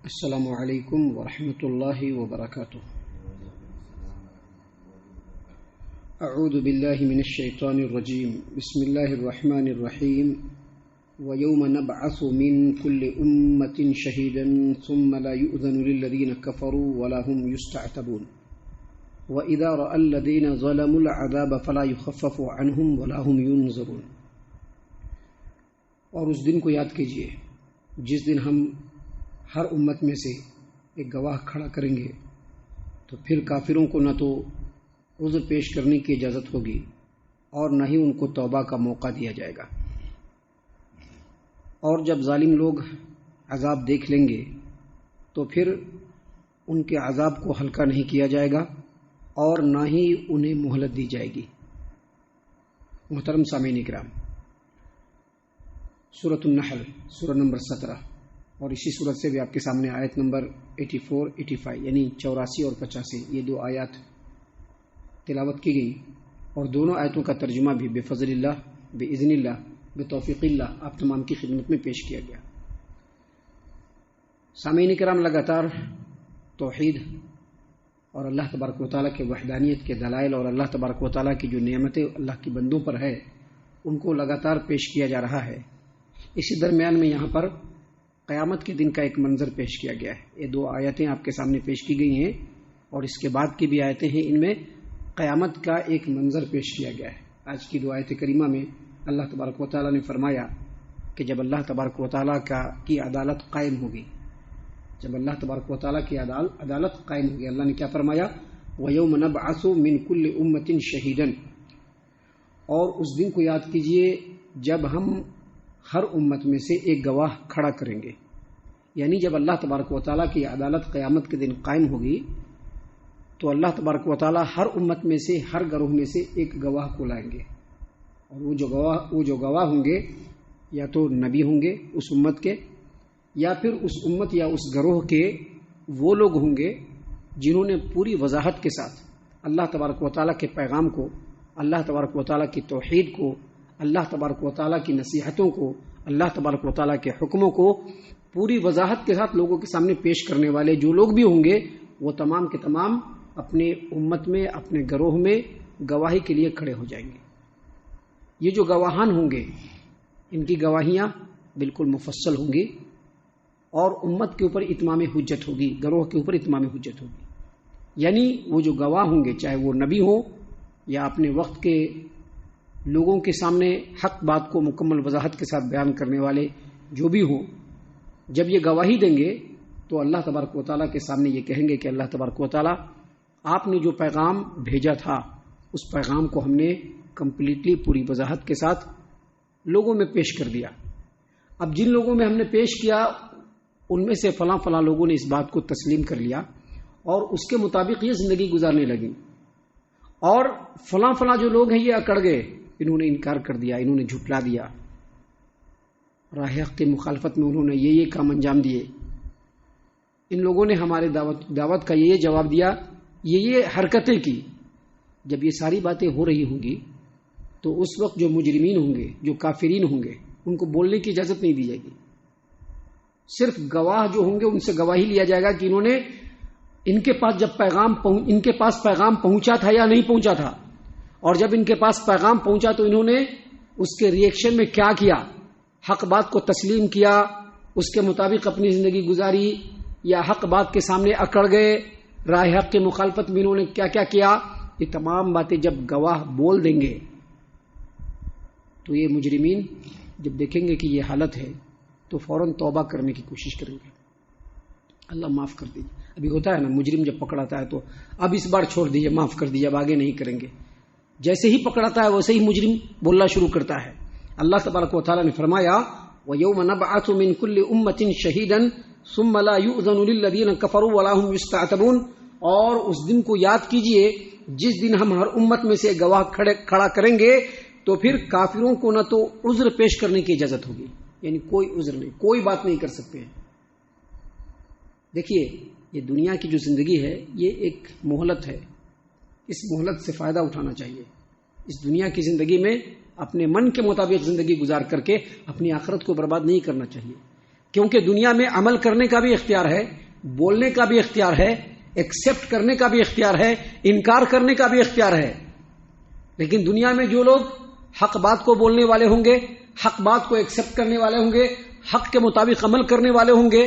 السلام علیکم ورحمۃ اللہ وبرکاتہ۔ اعوذ باللہ من الشیطان الرجیم، بسم اللہ الرحمن الرحیم۔ وَيَوْمَ نَبْعَثُ مِنْ كُلِّ أُمَّةٍ شَهِيدًا ثُمَّ لَا يُؤْذَنُ لِلَّذِينَ كَفَرُوا وَلَا هُمْ يُسْتَعْتَبُونَ وَإِذَا رَأَى الَّذِينَ ظَلَمُوا الْعَذَابَ فَلَا يُخَفَّفُ عَنْهُمْ وَلَا هُمْ يُنظَرُونَ۔ اور اس دن کو یاد کیجئے جس دن ہم ہر امت میں سے ایک گواہ کھڑا کریں گے، تو پھر کافروں کو نہ تو عذر پیش کرنے کی اجازت ہوگی اور نہ ہی ان کو توبہ کا موقع دیا جائے گا۔ اور جب ظالم لوگ عذاب دیکھ لیں گے تو پھر ان کے عذاب کو ہلکا نہیں کیا جائے گا اور نہ ہی انہیں مہلت دی جائے گی۔ محترم سامعین کرام، سورۃ النحل سورہ نمبر 17 اور اسی صورت سے بھی آپ کے سامنے آیت نمبر 84 85 یعنی 84 اور 85 یہ دو آیات تلاوت کی گئی، اور دونوں آیتوں کا ترجمہ بھی بفضل اللہ، باذن اللہ، بتوفیق اللہ آپ تمام کی خدمت میں پیش کیا گیا۔ سامعین کرام، لگاتار توحید اور اللہ تبارک و تعالیٰ کے وحدانیت کے دلائل اور اللہ تبارک و تعالیٰ کی جو نعمتیں اللہ کی بندوں پر ہے ان کو لگاتار پیش کیا جا رہا ہے۔ اسی درمیان میں یہاں پر قیامت کے دن کا ایک منظر پیش کیا گیا ہے۔ یہ دو آیتیں آپ کے سامنے پیش کی گئی ہیں اور اس کے بعد کی بھی آیتیں ہیں، ان میں قیامت کا ایک منظر پیش کیا گیا ہے۔ آج کی دو آیت کریمہ میں اللہ تبارک و تعالیٰ نے فرمایا کہ جب اللہ تبارک و تعالیٰ کی عدالت قائم ہوگی، جب اللہ تبارک و تعالیٰ کی عدالت قائم ہوگی، اللہ نے کیا فرمایا؟ وَيَوْمَ نَبْعَثُ مِنْ كُلِّ أُمَّةٍ شَهِيدًا، اور اس دن کو یاد کیجئے جب ہم ہر امت میں سے ایک گواہ کھڑا کریں گے، یعنی جب اللہ تبارک و تعالیٰ کی عدالت قیامت کے دن قائم ہوگی تو اللہ تبارک و تعالیٰ ہر امت میں سے، ہر گروہ میں سے ایک گواہ کو لائیں گے، اور وہ جو گواہ ہوں گے یا تو نبی ہوں گے اس امت کے، یا پھر اس امت یا اس گروہ کے وہ لوگ ہوں گے جنہوں نے پوری وضاحت کے ساتھ اللہ تبارک و تعالیٰ کے پیغام کو، اللہ تبارک و تعالیٰ کی توحید کو، اللہ تبارک و تعالیٰ کی نصیحتوں کو، اللہ تبارک و تعالیٰ کے حکموں کو پوری وضاحت کے ساتھ لوگوں کے سامنے پیش کرنے والے جو لوگ بھی ہوں گے وہ تمام کے تمام اپنے امت میں، اپنے گروہ میں گواہی کے لیے کھڑے ہو جائیں گے۔ یہ جو گواہان ہوں گے ان کی گواہیاں بالکل مفصل ہوں گی اور امت کے اوپر اتمام حجت ہوگی، گروہ کے اوپر اتمام حجت ہوگی۔ یعنی وہ جو گواہ ہوں گے، چاہے وہ نبی ہوں یا اپنے وقت کے لوگوں کے سامنے حق بات کو مکمل وضاحت کے ساتھ بیان کرنے والے جو بھی ہوں، جب یہ گواہی دیں گے تو اللہ تبارک و تعالیٰ کے سامنے یہ کہیں گے کہ اللہ تبارک و تعالیٰ، آپ نے جو پیغام بھیجا تھا اس پیغام کو ہم نے کمپلیٹلی پوری وضاحت کے ساتھ لوگوں میں پیش کر دیا۔ اب جن لوگوں میں ہم نے پیش کیا ان میں سے فلاں فلاں لوگوں نے اس بات کو تسلیم کر لیا اور اس کے مطابق یہ زندگی گزارنے لگی، اور فلاں فلاں جو لوگ ہیں یہ اکڑ گئے، انہوں نے انکار کر دیا، انہوں نے جھٹلا دیا، راہ حق کی مخالفت میں انہوں نے یہ کام انجام دیے، ان لوگوں نے ہمارے دعوت کا یہ جواب دیا، یہ حرکتیں کی۔ جب یہ ساری باتیں ہو رہی ہوں گی تو اس وقت جو مجرمین ہوں گے، جو کافرین ہوں گے، ان کو بولنے کی اجازت نہیں دی جائے گی۔ صرف گواہ جو ہوں گے ان سے گواہی لیا جائے گا کہ انہوں نے ان کے پاس پیغام پہنچا تھا یا نہیں پہنچا تھا، اور جب ان کے پاس پیغام پہنچا تو انہوں نے اس کے ریئیکشن میں کیا کیا، حق بات کو تسلیم کیا، اس کے مطابق اپنی زندگی گزاری، یا حق بات کے سامنے اکڑ گئے، راہ حق کی مخالفت میں انہوں نے کیا کیا کیا۔ یہ تمام باتیں جب گواہ بول دیں گے تو یہ مجرمین جب دیکھیں گے کہ یہ حالت ہے تو فوراً توبہ کرنے کی کوشش کریں گے، اللہ معاف کر دیجیے۔ ابھی ہوتا ہے نا، مجرم جب پکڑاتا ہے تو اب اس بار چھوڑ دیجیے، معاف کر دیجیے، اب آگے نہیں کریں گے۔ جیسے ہی پکڑاتا ہے ویسے ہی مجرم بولنا شروع کرتا ہے۔ اللہ تبارک و تعالیٰ نے فرمایا وَيَوْمَ نَبْعَثُ مِنْ كُلِّ أُمَّةٍ شَهِيدًا ثُمَّ لَا يُؤْذَنُ لِلَّذِينَ كَفَرُوا وَلَا هُمْ يُسْتَعْتَبُونَ، اور اس دن کو یاد کیجئے جس دن ہم ہر امت میں سے گواہ کھڑا کریں گے تو پھر کافروں کو نہ تو عذر پیش کرنے کی اجازت ہوگی، یعنی کوئی عذر نہیں، کوئی بات نہیں کر سکتے ہیں۔ دیکھیے، یہ دنیا کی جو زندگی ہے یہ ایک مہلت ہے، اس مہلت سے فائدہ اٹھانا چاہیے۔ اس دنیا کی زندگی میں اپنے من کے مطابق زندگی گزار کر کے اپنی آخرت کو برباد نہیں کرنا چاہیے۔ کیونکہ دنیا میں عمل کرنے کا بھی اختیار ہے، بولنے کا بھی اختیار ہے، ایکسپٹ کرنے کا بھی اختیار ہے، انکار کرنے کا بھی اختیار ہے. لیکن دنیا میں جو لوگ حق بات کو بولنے والے ہوں گے، حق بات کو ایکسپٹ کرنے والے ہوں گے، حق کے مطابق عمل کرنے والے ہوں گے،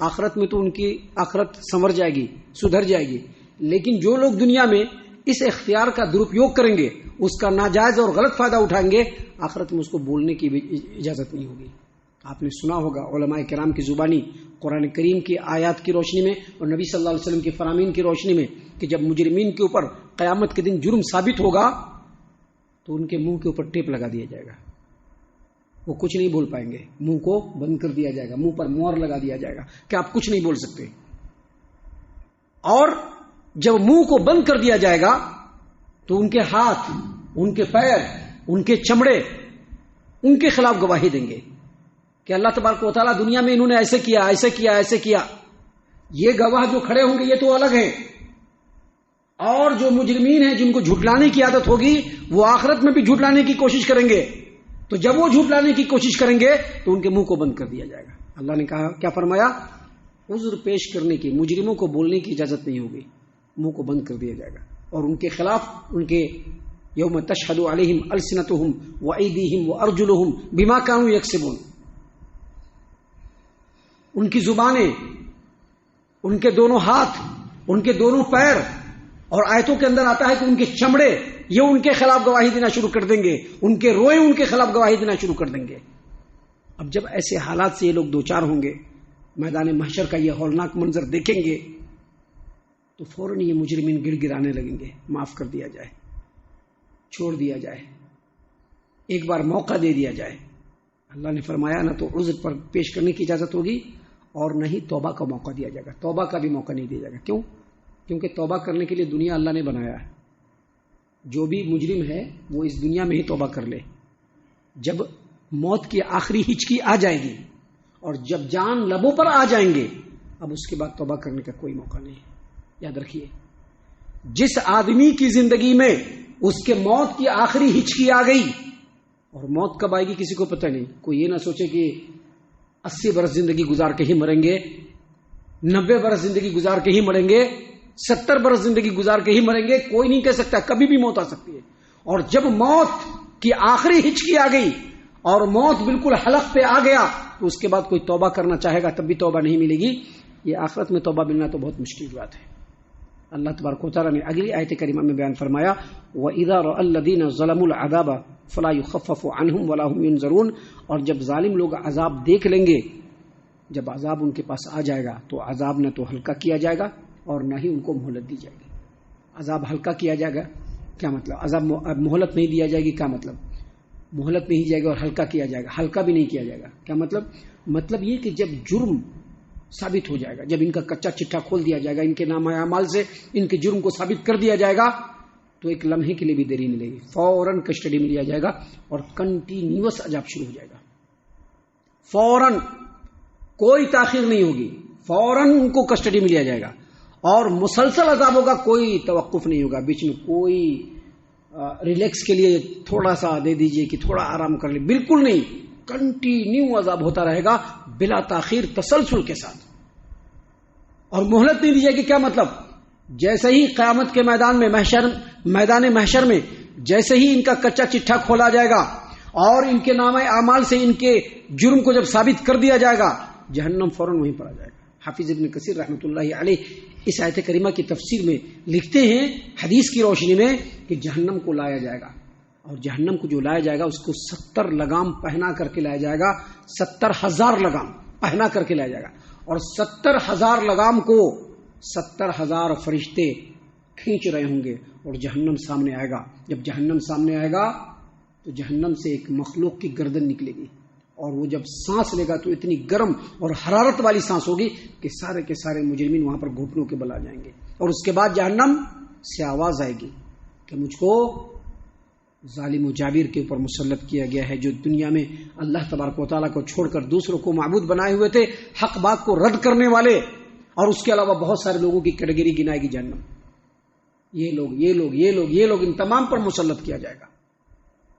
آخرت میں تو ان کی آخرت سنور جائے گی، سدھر جائے گی. لیکن جو لوگ دنیا میں اس اختیار کا درپیوگ کریں گے، اس کا ناجائز اور غلط فائدہ اٹھائیں گے، آخرت میں اس کو بولنے کی بھی اجازت نہیں ہوگی. آپ نے سنا ہوگا علماء کرام کی زبانی قرآن کریم کی آیات کی روشنی میں اور نبی صلی اللہ علیہ وسلم کی فرامین کی روشنی میں کہ جب مجرمین کے اوپر قیامت کے دن جرم ثابت ہوگا تو ان کے منہ کے اوپر ٹیپ لگا دیا جائے گا، وہ کچھ نہیں بول پائیں گے، منہ کو بند کر دیا جائے گا، منہ پر مہر لگا دیا جائے گا کہ آپ کچھ نہیں بول سکتے. اور جب منہ کو بند کر دیا جائے گا تو ان کے ہاتھ، ان کے پیر، ان کے چمڑے ان کے خلاف گواہی دیں گے کہ اللہ تبارک و تعالیٰ دنیا میں انہوں نے ایسے کیا، ایسے کیا، ایسے کیا. یہ گواہ جو کھڑے ہوں گے یہ تو الگ ہیں، اور جو مجرمین ہیں جن کو جھٹلانے کی عادت ہوگی وہ آخرت میں بھی جھٹلانے کی کوشش کریں گے. تو جب وہ جھٹلانے کی کوشش کریں گے تو ان کے منہ کو بند کر دیا جائے گا. اللہ نے کہا، کیا فرمایا؟ عذر پیش کرنے کی، مجرموں کو بولنے کی اجازت نہیں ہوگی، منہ کو بند کر دیا جائے گا. اور ان کے خلاف ان کے یوم تشہد علیہم السنتہم وایدیہم وارجلہم بما کانوا یکسبون، ان کی زبانیں، ان کے دونوں ہاتھ، ان کے دونوں پیر، اور آیتوں کے اندر آتا ہے کہ ان کے چمڑے یہ ان کے خلاف گواہی دینا شروع کر دیں گے، ان کے روئے ان کے خلاف گواہی دینا شروع کر دیں گے. اب جب ایسے حالات سے یہ لوگ دوچار ہوں گے، میدان محشر کا یہ ہولناک منظر دیکھیں گے تو فوراً یہ مجرمین گڑ گڑانے لگیں گے، معاف کر دیا جائے، چھوڑ دیا جائے، ایک بار موقع دے دیا جائے. اللہ نے فرمایا نہ تو عذر پر پیش کرنے کی اجازت ہوگی اور نہ ہی توبہ کا موقع دیا جائے گا. توبہ کا بھی موقع نہیں دیا جائے گا. کیوں؟ کیونکہ توبہ کرنے کے لیے دنیا اللہ نے بنایا ہے. جو بھی مجرم ہے وہ اس دنیا میں ہی توبہ کر لے. جب موت کی آخری ہچکی آ جائے گی اور جب جان لبوں پر آ جائیں گے، اب اس کے بعد توبہ کرنے کا کوئی موقع نہیں ہے. یاد رکھیے، جس آدمی کی زندگی میں اس کے موت کی آخری ہچکی آ گئی، اور موت کب آئے گی کسی کو پتہ نہیں. کوئی یہ نہ سوچے کہ 80 برس زندگی گزار کے ہی مریں گے، 90 برس زندگی گزار کے ہی مریں گے، 70 برس زندگی گزار کے ہی مریں گے. کوئی نہیں کہہ سکتا، کبھی بھی موت آ سکتی ہے. اور جب موت کی آخری ہچکی آ گئی اور موت بالکل حلق پہ آ گیا تو اس کے بعد کوئی توبہ کرنا چاہے گا تب بھی توبہ نہیں ملے گی. یہ آخرت میں توبہ ملنا تو بہت مشکل بات ہے. اللہ تبارک و تعالیٰ نے اگلی آیت کریمہ میں بیان فرمایا، وَإِذَا رَأَى الَّذِينَ ظَلَمُوا الْعَذَابَ فَلَا يُخَفَّفُ عَنْهُمْ وَلَا هُمْ يُنظَرُونَ. اور جب ظالم لوگ عذاب دیکھ لیں گے، جب عذاب ان کے پاس آ جائے گا تو عذاب نہ تو ہلکا کیا جائے گا اور نہ ہی ان کو مہلت دی جائے گی. عذاب ہلکا کیا جائے گا کیا مطلب؟ عذاب مہلت نہیں دیا جائے گی کیا مطلب؟ مہلت نہیں جائے گا اور ہلکا کیا جائے گا. ہلکا بھی نہیں کیا جائے گا کیا مطلب؟ مطلب یہ کہ جب جرم ثابت ہو جائے گا، جب ان کا کچا چٹھا کھول دیا جائے گا، ان کے نامہ اعمال سے ان کے جرم کو ثابت کر دیا جائے گا، تو ایک لمحے کے لیے بھی دیری ملے گی، فوراً کسٹڈی میں لیا جائے گا اور کنٹینیوس عذاب شروع ہو جائے گا. فوراً، کوئی تاخیر نہیں ہوگی، فوراً ان کو کسٹڈی میں لیا جائے گا اور مسلسل عذاب ہوگا، کوئی توقف نہیں ہوگا، بیچ میں کوئی ریلیکس کے لیے تھوڑا سا دے دیجئے کہ تھوڑا آرام کر لے، بالکل نہیں. کنٹینیو عذاب ہوتا رہے گا بلا تاخیر، تسلسل کے ساتھ، اور مہلت نہیں دی جائے گی. کیا مطلب؟ جیسے ہی قیامت کے میدان محشر میں جیسے ہی ان کا کچا چٹھا کھولا جائے گا اور ان کے نامہ اعمال سے ان کے جرم کو جب ثابت کر دیا جائے گا، جہنم فوراً وہیں پر آ جائے گا. حافظ ابن کثیر رحمۃ اللہ علیہ اس آیت کریمہ کی تفسیر میں لکھتے ہیں حدیث کی روشنی میں کہ جہنم کو لایا جائے گا، اور جہنم کو جو لایا جائے گا اس کو 70 لگام پہنا کر کے لایا جائے گا، 70,000 لگام پہنا کر کے لایا جائے گا، اور 70,000 لگام کو 70,000 فرشتے کھینچ رہے ہوں گے اور جہنم سامنے آئے گا. جب جہنم سامنے آئے گا تو جہنم سے ایک مخلوق کی گردن نکلے گی، اور وہ جب سانس لے گا تو اتنی گرم اور حرارت والی سانس ہوگی کہ سارے کے سارے مجرمین وہاں پر گھٹنوں کے بل آ جائیں گے. اور اس کے بعد جہنم سے آواز آئے گی کہ مجھ کو ظالم و جابر کے اوپر مسلط کیا گیا ہے، جو دنیا میں اللہ تبارک و تعالیٰ کو چھوڑ کر دوسروں کو معبود بنائے ہوئے تھے، حق بات کو رد کرنے والے، اور اس کے علاوہ بہت سارے لوگوں کی کیٹیگری گنائے گی جہنم. یہ لوگ ان تمام پر مسلط کیا جائے گا،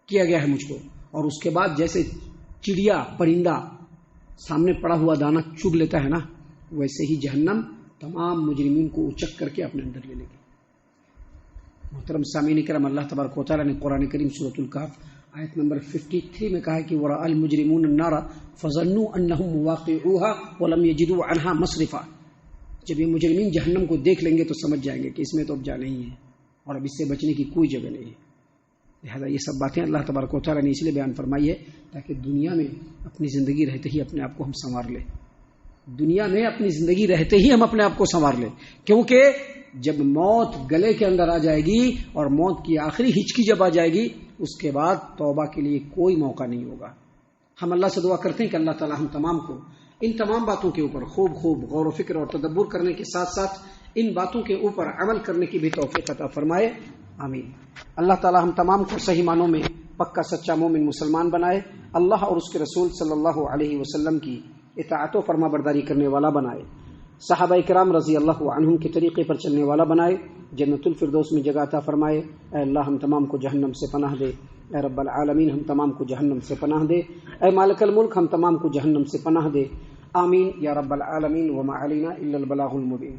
کیا گیا ہے مجھ کو. اور اس کے بعد جیسے چڑیا پرندہ سامنے پڑا ہوا دانہ چگ لیتا ہے نا، ویسے ہی جہنم تمام مجرمین کو اچک کر کے اپنے اندر لے لے گی۔ محترم سامعین کرام، اللہ تبارک و تعالیٰ نے قرآن کریم سورۃ الکہف آیت نمبر 53 میں کہا ہے کہ وَرَأَى الْمُجْرِمُونَ النَّارَ فَظَنُّوا أَنَّهُمْ مُوَاقِعُوهَا وَلَمْ يَجِدُوا عَنْهَا مَصْرِفًا۔ جب یہ مجرمین جہنم کو دیکھ لیں گے تو سمجھ جائیں گے کہ اس میں تو اب جانا ہی ہے اور اب اس سے بچنے کی کوئی جگہ نہیں ہے۔ لہذا یہ سب باتیں اللہ تبارک و تعالیٰ نے اس لیے بیان فرمائی ہے تاکہ دنیا میں اپنی زندگی رہتے ہی اپنے آپ کو ہم سنوار لیں، دنیا میں اپنی زندگی رہتے ہی ہم اپنے آپ کو سنوار لیں، کیونکہ جب موت گلے کے اندر آ جائے گی اور موت کی آخری ہچکی جب آ جائے گی، اس کے بعد توبہ کے لیے کوئی موقع نہیں ہوگا۔ ہم اللہ سے دعا کرتے ہیں کہ اللہ تعالی ہم تمام کو ان تمام باتوں کے اوپر خوب غور و فکر اور تدبر کرنے کے ساتھ ساتھ ان باتوں کے اوپر عمل کرنے کی بھی توفیق عطا فرمائے، آمین۔ اللہ تعالی ہم تمام کو صحیح معنوں میں پکا سچا مومن مسلمان بنائے، اللہ اور اس کے رسول صلی اللہ علیہ وسلم کی اطاعت و فرما برداری کرنے والا بنائے، صحابہ کرام رضی اللہ عنہم کے طریقے پر چلنے والا بنائے، جنت الفردوس میں جگہ عطا فرمائے۔ اے اللہ ہم تمام کو جہنم سے پناہ دے، اے رب العالمین ہم تمام کو جہنم سے پناہ دے، اے مالک الملک ہم تمام کو جہنم سے پناہ دے، آمین یا رب العالمین۔ وما علینا الا البلاغ المبین۔